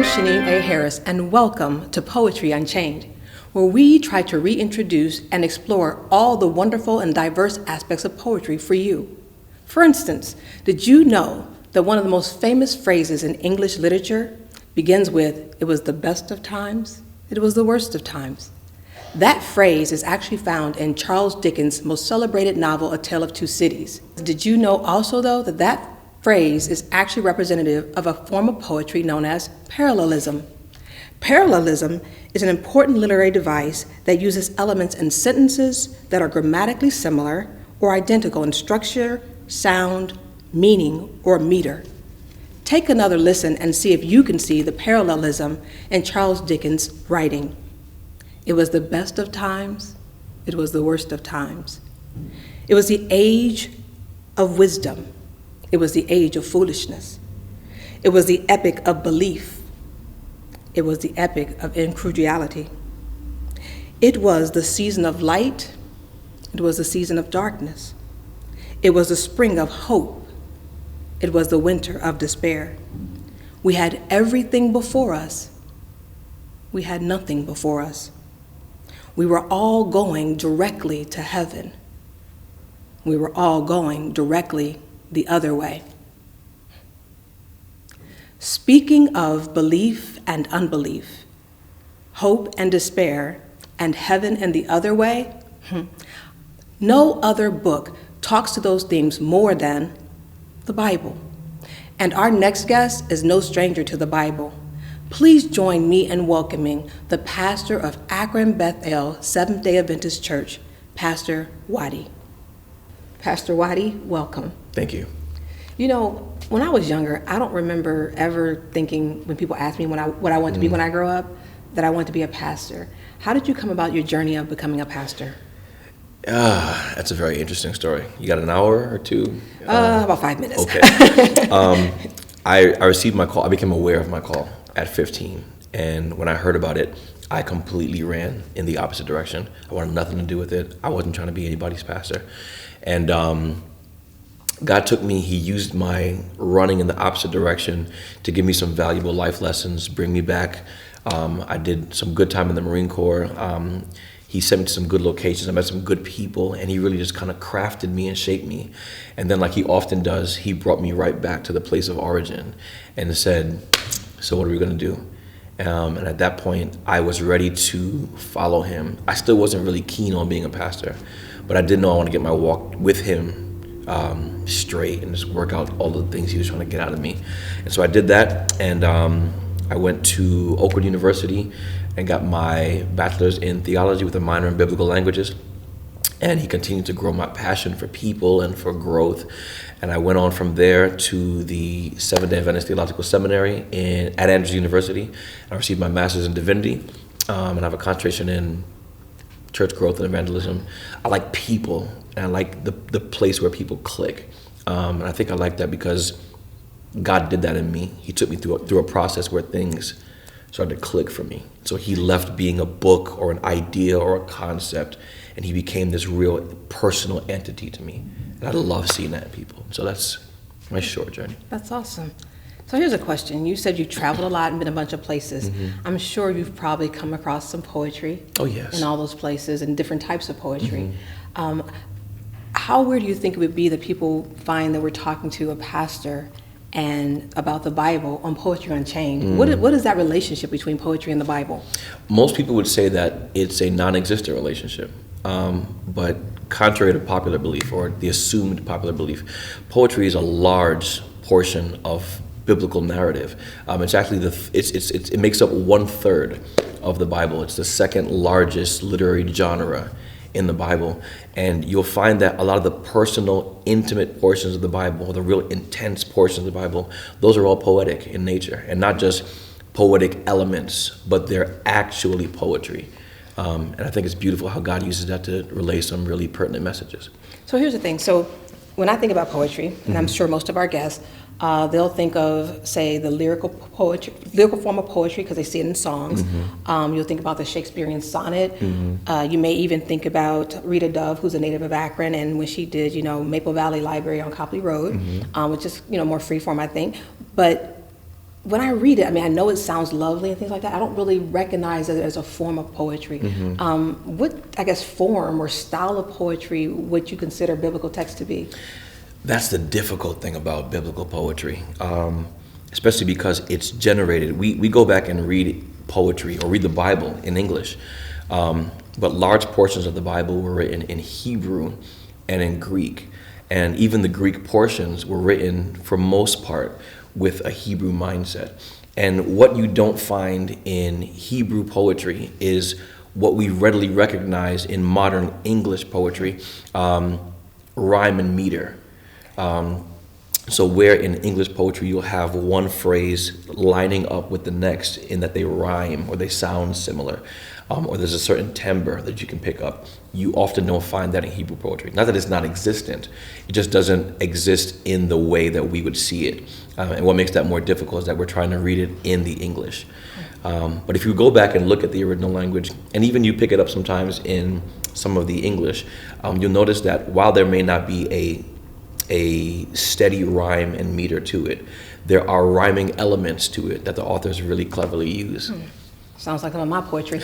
Shaneen A. Harris, and welcome to Poetry Unchained, where we try to reintroduce and explore all the wonderful and diverse aspects of poetry for you. For instance, did you know that one of the most famous phrases in English literature begins with, "It was the best of times, it was the worst of times"? That phrase is actually found in Charles Dickens' most celebrated novel, A Tale of Two Cities. Did you know also, though, that that phrase is actually representative of a form of poetry known as parallelism? Parallelism is an important literary device that uses elements in sentences that are grammatically similar or identical in structure, sound, meaning, or meter. Take another listen and see if you can see the parallelism in Charles Dickens' writing. It was the best of times, it was the worst of times. It was the age of wisdom. It was the age of foolishness. It was the epic of belief. It was the epic of incredulity. It was the season of light. It was the season of darkness. It was the spring of hope. It was the winter of despair. We had everything before us. We had nothing before us. We were all going directly to heaven. We were all going directly the other way. Speaking of belief and unbelief, hope and despair, and heaven and the other way, no other book talks to those themes more than the Bible. And our next guest is no stranger to the Bible. Please join me in welcoming the pastor of Akron Bethel Seventh-day Adventist Church, Pastor Nwade. Pastor Nwade, welcome. Thank you. You know, when I was younger, I don't remember ever thinking, when people asked me what I want to be when I grow up, that I want to be a pastor. How did you come about your journey of becoming a pastor? That's a very interesting story. You got an hour or two? About 5 minutes. Okay. I received my call. I became aware of my call at 15. And when I heard about it, I completely ran in the opposite direction. I wanted nothing to do with it. I wasn't trying to be anybody's pastor. And God took me, he used my running in the opposite direction to give me some valuable life lessons, bring me back. I did some good time in the Marine Corps. He sent me to some good locations. I met some good people, and he really just kind of crafted me and shaped me. And then, like he often does, he brought me right back to the place of origin and said, so what are we going to do? And at that point, I was ready to follow him. I still wasn't really keen on being a pastor, but I did know I want to get my walk with him straight and just work out all the things he was trying to get out of me. And so I did that, and I went to Akron University and got my bachelor's in theology with a minor in biblical languages. And he continued to grow my passion for people and for growth. And I went on from there to the Seventh-day Adventist Theological Seminary at Andrews University. I received my master's in divinity, and I have a concentration in church growth and evangelism. I like people, and I like the place where people click. And I think I like that because God did that in me. He took me through a process where things started to click for me. So he left being a book or an idea or a concept, and he became this real personal entity to me. And I love seeing that in people. So that's my short journey. That's awesome. So here's a question. You said you traveled a lot and been a bunch of places. I'm sure you've probably come across some poetry. Oh, yes. In all those places and different types of poetry. How weird do you think it would be that people find that we're talking to a pastor and about the Bible on Poetry Unchained? What is that relationship between poetry and the Bible? Most people would say that it's a non-existent relationship. But contrary to popular belief, or the assumed popular belief, poetry is a large portion of biblical narrative. It's actually it makes up 1/3 of the Bible. It's the second largest literary genre in the Bible, and you'll find that a lot of the personal, intimate portions of the Bible, the real intense portions of the Bible, those are all poetic in nature, and not just poetic elements, but they're actually poetry. And I think it's beautiful how God uses that to relay some really pertinent messages. So here's the thing. So when I think about poetry, and I'm sure most of our guests, they'll think of, say, the lyrical form of poetry because they see it in songs. You'll think about the Shakespearean sonnet. You may even think about Rita Dove, who's a native of Akron, and when she did, Maple Valley Library on Copley Road, which is, more free form, I think. But when I read it, I mean, I know it sounds lovely and things like that. I don't really recognize it as a form of poetry. What, I guess, form or style of poetry would you consider biblical text to be? That's the difficult thing about biblical poetry, especially because it's generated. We go back and read poetry or read the Bible in English, but large portions of the Bible were written in Hebrew and in Greek. And even the Greek portions were written, for most part, with a Hebrew mindset. And what you don't find in Hebrew poetry is what we readily recognize in modern English poetry, rhyme and meter. So where in English poetry you'll have one phrase lining up with the next in that they rhyme or they sound similar, or there's a certain timbre that you can pick up. You often don't find that in Hebrew poetry. Not that it's not existent, it just doesn't exist in the way that we would see it. And what makes that more difficult is that we're trying to read it in the English. But if you go back and look at the original language, and even you pick it up sometimes in some of the English, you'll notice that while there may not be a steady rhyme and meter to it, there are rhyming elements to it that the authors really cleverly use. Sounds like some of my poetry.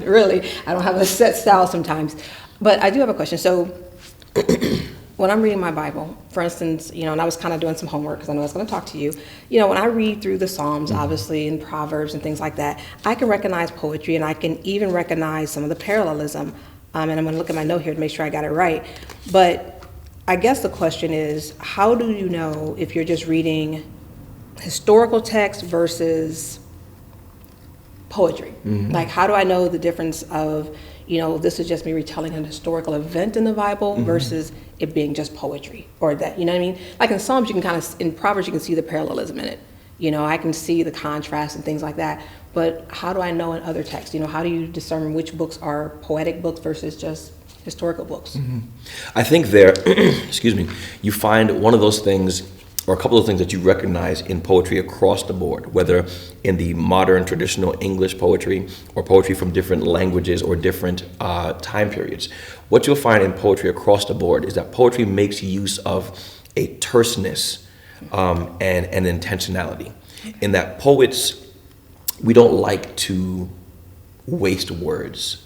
Really, I don't have a set style sometimes. But I do have a question. So when I'm reading my Bible, for instance, and I was kind of doing some homework because I know I was going to talk to you. When I read through the Psalms, obviously, and Proverbs and things like that, I can recognize poetry, and I can even recognize some of the parallelism. And I'm going to look at my note here to make sure I got it right. But I guess the question is, how do you know if you're just reading historical text versus poetry? Like, how do I know the difference of, this is just me retelling an historical event in the Bible versus it being just poetry, or that, you know what I mean? Like in Psalms, you can in Proverbs, you can see the parallelism in it. I can see the contrast and things like that. But how do I know in other texts? How do you discern which books are poetic books versus just historical books? I think there, excuse me, you find one of those things, or a couple of things that you recognize in poetry across the board, whether in the modern traditional English poetry or poetry from different languages or different time periods. What you'll find in poetry across the board is that poetry makes use of a terseness and an intentionality. In that poets, we don't like to waste words.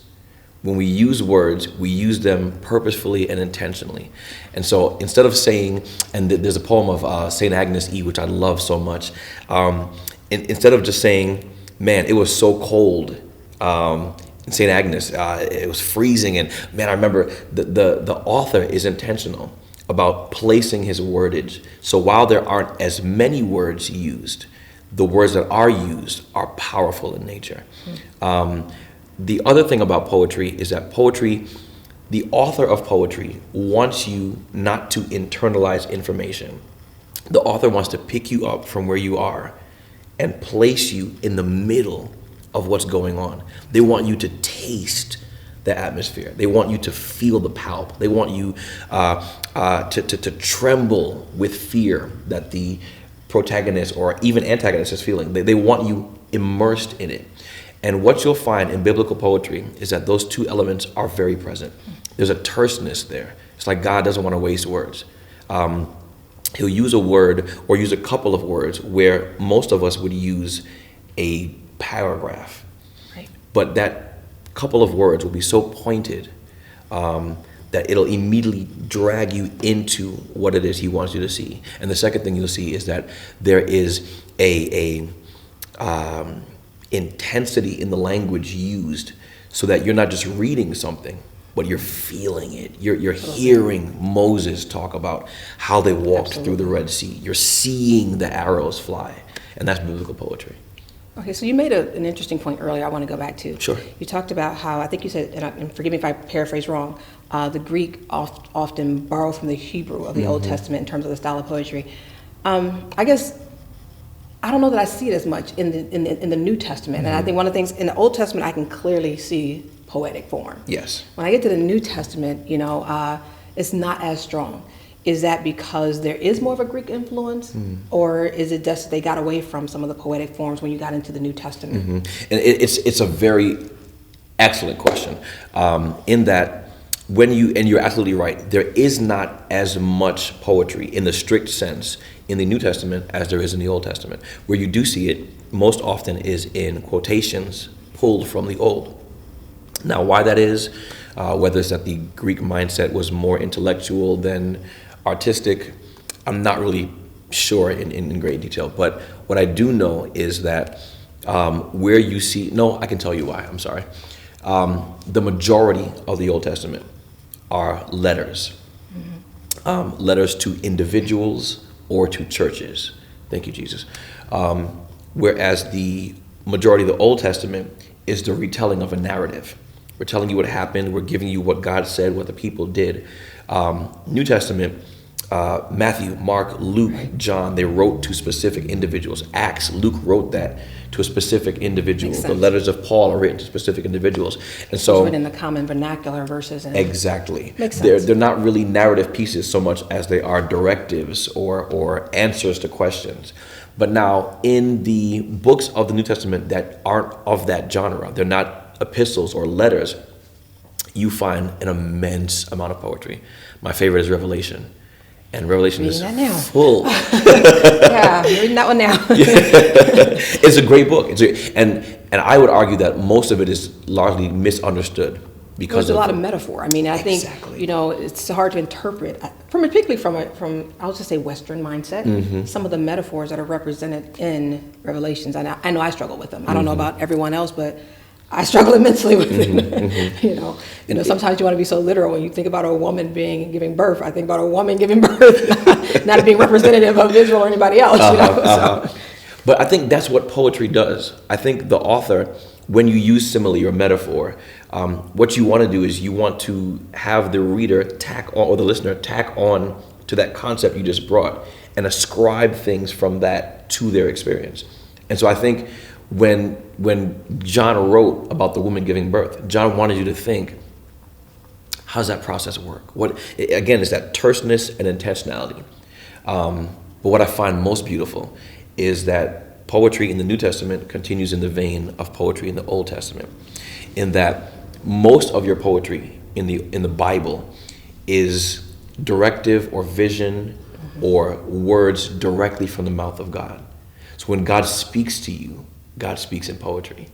When we use words, we use them purposefully and intentionally. And so instead of saying, and there's a poem of St. Agnes E, which I love so much, instead of just saying, man, it was so cold in St. Agnes, it was freezing, and man, I remember the author is intentional about placing his wordage. So while there aren't as many words used, the words that are used are powerful in nature. The other thing about poetry is that poetry, the author of poetry wants you not to internalize information. The author wants to pick you up from where you are and place you in the middle of what's going on. They want you to taste the atmosphere. They want you to feel the pulp. They want you to tremble with fear that the protagonist or even antagonist is feeling. They want you immersed in it. And what you'll find in biblical poetry is that those two elements are very present. There's a terseness there. It's like God doesn't want to waste words. He'll use a word or use a couple of words where most of us would use a paragraph. Right. But that couple of words will be so pointed that it'll immediately drag you into what it is he wants you to see. And the second thing you'll see is that there is a intensity in the language used so that you're not just reading something, but you're feeling it. You're hearing Moses talk about how they walked through the Red Sea. You're seeing the arrows fly. And that's biblical poetry. Okay, so you made an interesting point earlier I want to go back to. Sure. You talked about how, I think you said, and forgive me if I paraphrase wrong, the Greek often borrow from the Hebrew of the Old Testament in terms of the style of poetry. I guess I don't know that I see it as much in the New Testament. And I think one of the things in the Old Testament I can clearly see poetic form. Yes. When I get to the New Testament, it's not as strong. Is that because there is more of a Greek influence, or is it just they got away from some of the poetic forms when you got into the New Testament? And it's a very excellent question. In that and you're absolutely right, there is not as much poetry in the strict sense in the New Testament as there is in the Old Testament. Where you do see it most often is in quotations pulled from the Old. Now, why that is, whether it's that the Greek mindset was more intellectual than artistic, I'm not really sure in great detail. But what I do know is that where you see, no, I can tell you why, I'm sorry. The majority of the Old Testament are letters. Letters to individuals or to churches. Thank you, Jesus. Whereas the majority of the Old Testament is the retelling of a narrative. We're telling you what happened. We're giving you what God said, what the people did. New Testament, Matthew, Mark, Luke, John, they wrote to specific individuals. Acts, Luke wrote that to a specific individual. The letters of Paul are written to specific individuals. And so it's written in the common vernacular verses. Exactly. Makes sense. They're not really narrative pieces so much as they are directives or answers to questions. But now in the books of the New Testament that aren't of that genre, they're not epistles or letters, you find an immense amount of poetry. My favorite is Revelation. And Revelation is full. Yeah, you're reading that one now. It's a great book. And I would argue that most of it is largely misunderstood because there's a lot of metaphor. I mean, I think Exactly. It's hard to interpret particularly from I'll just say Western mindset. Some of the metaphors that are represented in Revelations. And I know I struggle with them. I don't know about everyone else, but I struggle immensely with it. You know, sometimes you want to be so literal when you think about a woman giving birth. I think about a woman giving birth, not being representative of Israel or anybody else. So. But I think that's what poetry does. I think the author, when you use simile or metaphor, what you want to do is you want to have the reader tack on, or the listener tack on to that concept you just brought and ascribe things from that to their experience. And so I think when John wrote about the woman giving birth, John wanted you to think, how does that process work? Again, it's that terseness and intentionality. But what I find most beautiful is that poetry in the New Testament continues in the vein of poetry in the Old Testament, in that most of your poetry in the Bible is directive or vision or words directly from the mouth of God. So when God speaks to you, God speaks in poetry.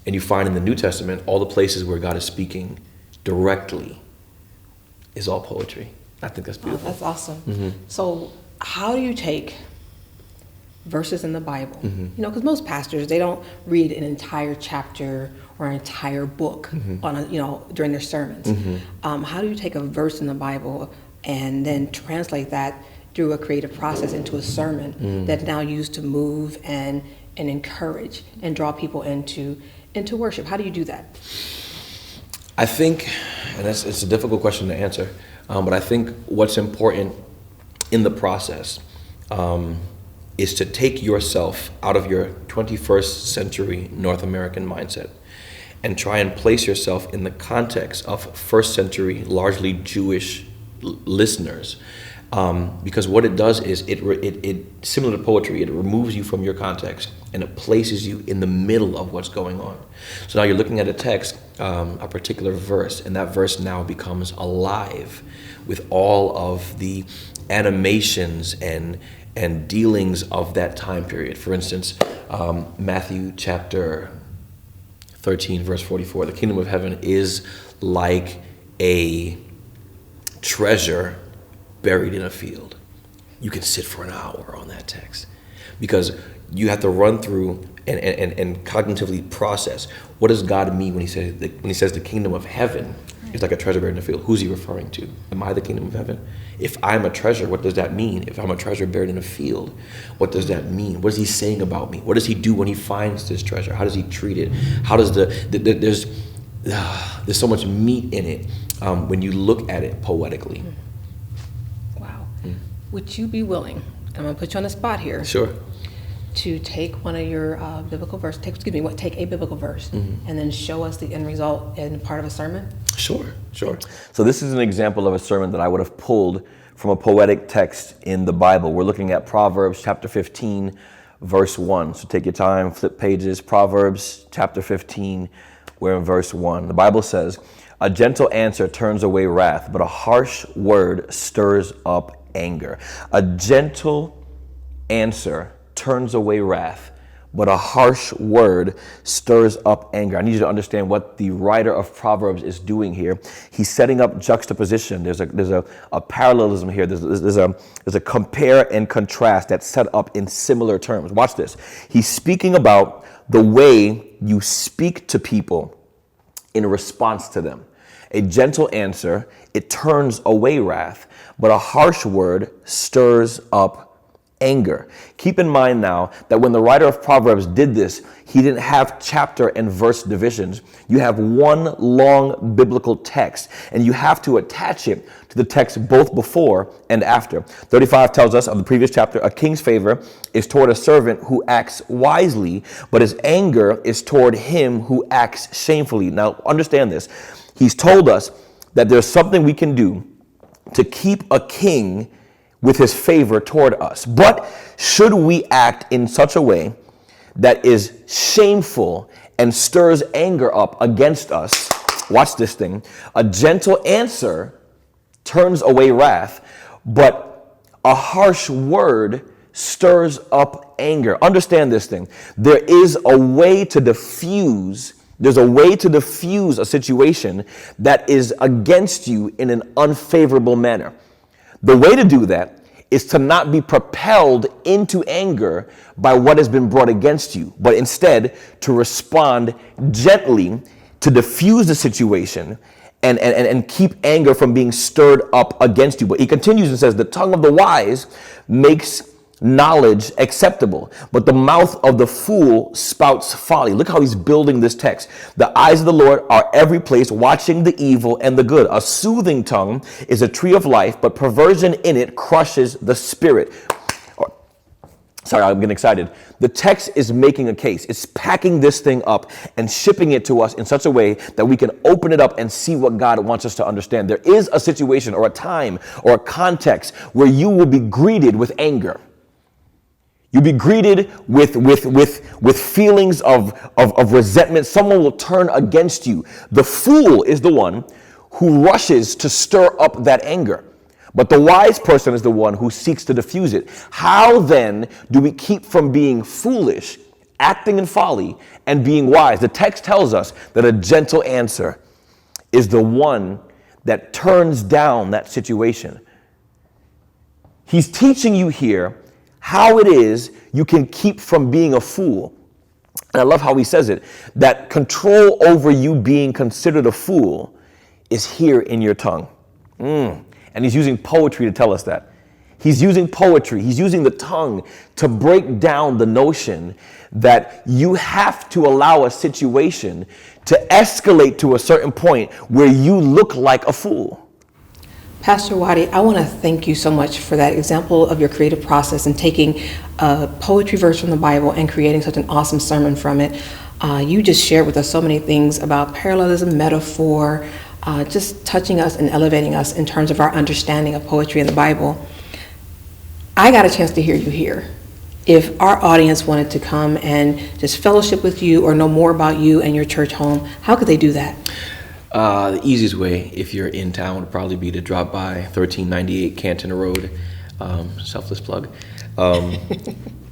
And you find in the New Testament, all the places where God is speaking directly is all poetry. I think that's beautiful. Oh, that's awesome. So how do you take verses in the Bible? Because most pastors, they don't read an entire chapter or an entire book during their sermons. How do you take a verse in the Bible and then translate that through a creative process into a sermon that's now used to move and encourage and draw people into worship? How do you do that? I think, and it's a difficult question to answer, but I think what's important in the process is to take yourself out of your 21st century North American mindset and try and place yourself in the context of first century, largely Jewish listeners. Because what it does is it similar to poetry, it removes you from your context and it places you in the middle of what's going on. So now you're looking at a text, a particular verse, and that verse now becomes alive with all of the animations and dealings of that time period. For instance, Matthew chapter 13, verse 44, the kingdom of heaven is like a treasure buried in a field. You can sit for an hour on that text because you have to run through and cognitively process, what does God mean when he says the kingdom of heaven is like a treasure buried in a field? Who's he referring to? Am I the kingdom of heaven? If I'm a treasure, what does that mean? If I'm a treasure buried in a field, what does that mean? What is he saying about me? What does he do when he finds this treasure? How does he treat it? How does there's so much meat in it when you look at it poetically. Wow. Would you be willing, I'm going to put you on the spot here. Sure. To take one of your biblical verses, take a biblical verse, and then show us the end result in part of a sermon? Sure. So this is an example of a sermon that I would have pulled from a poetic text in the Bible. We're looking at Proverbs chapter 15, verse 1. So take your time, flip pages. Proverbs chapter 15, we're in verse 1. The Bible says, A gentle answer turns away wrath, but a harsh word stirs up anger. A gentle answer turns away wrath, but a harsh word stirs up anger. I need you to understand what the writer of Proverbs is doing here. He's setting up juxtaposition. There's a parallelism here. There's a compare and contrast that's set up in similar terms. Watch this. He's speaking about the way you speak to people in response to them. A gentle answer, it turns away wrath, but a harsh word stirs up anger. Keep in mind now that when the writer of Proverbs did this, he didn't have chapter and verse divisions. You have one long biblical text, and you have to attach it to the text both before and after. 35 tells us of the previous chapter, a king's favor is toward a servant who acts wisely, but his anger is toward him who acts shamefully. Now, understand this. He's told us that there's something we can do to keep a king with his favor toward us. But should we act in such a way that is shameful and stirs anger up against us, watch this thing, a gentle answer turns away wrath, but a harsh word stirs up anger. Understand this thing. There is a way to diffuse a situation that is against you in an unfavorable manner. The way to do that is to not be propelled into anger by what has been brought against you, but instead to respond gently to diffuse the situation and keep anger from being stirred up against you. But he continues and says, the tongue of the wise makes knowledge acceptable, but the mouth of the fool spouts folly. Look how he's building this text. The eyes of the Lord are every place, watching the evil and the good. A soothing tongue is a tree of life, but perversion in it crushes the spirit. Sorry, I'm getting excited. The text is making a case. It's packing this thing up and shipping it to us in such a way that we can open it up and see what God wants us to understand. There is a situation or a time or a context where you will be greeted with anger. You'll be greeted with feelings of resentment. Someone will turn against you. The fool is the one who rushes to stir up that anger. But the wise person is the one who seeks to diffuse it. How then do we keep from being foolish, acting in folly, and being wise? The text tells us that a gentle answer is the one that turns down that situation. He's teaching you here how it is you can keep from being a fool. And I love how he says it, that control over you being considered a fool is here in your tongue. And he's using poetry to tell us that. He's using poetry. He's using the tongue to break down the notion that you have to allow a situation to escalate to a certain point where you look like a fool. Pastor Nwade, I want to thank you so much for that example of your creative process and taking a poetry verse from the Bible and creating such an awesome sermon from it. You just shared with us so many things about parallelism, metaphor, just touching us and elevating us in terms of our understanding of poetry in the Bible. I got a chance to hear you here. If our audience wanted to come and just fellowship with you or know more about you and your church home, how could they do that? The easiest way, if you're in town, would probably be to drop by 1398 Canton Road, selfless plug.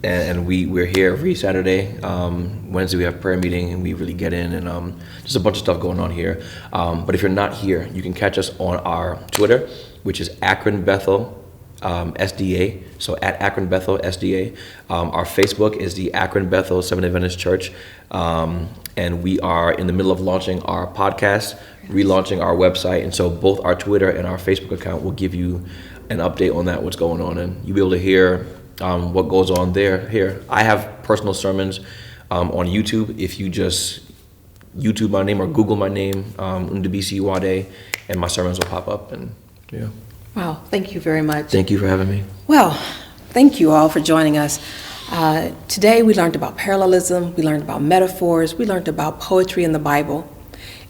And we're here every Saturday. Wednesday we have prayer meeting and we really get in and just a bunch of stuff going on here. But if you're not here, you can catch us on our Twitter, which is Akron Bethel SDA. So at Akron Bethel SDA. Our Facebook is the Akron Bethel Seventh Adventist Church. And we are in the middle of launching our podcast, relaunching our website. And so both our Twitter and our Facebook account will give you an update on that, what's going on. And you'll be able to hear what goes on there. Here, I have personal sermons on YouTube. If you just YouTube my name or Google my name, Ndubuisi Nwade, and my sermons will pop up. And yeah. Wow, thank you very much. Thank you for having me. Well, thank you all for joining us. Today we learned about parallelism, we learned about metaphors, we learned about poetry in the Bible.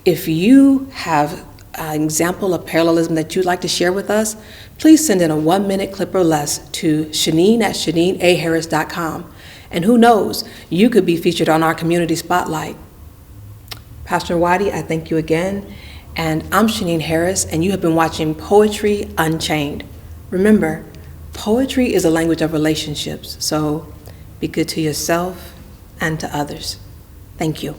If you have an example of parallelism that you'd like to share with us, please send in a 1-minute clip or less to Shaneen at ShaneenAHarris.com. And who knows, you could be featured on our community spotlight. Pastor Nwade, I thank you again. And I'm Shaneen Harris, and you have been watching Poetry Unchained. Remember, poetry is a language of relationships, so be good to yourself and to others. Thank you.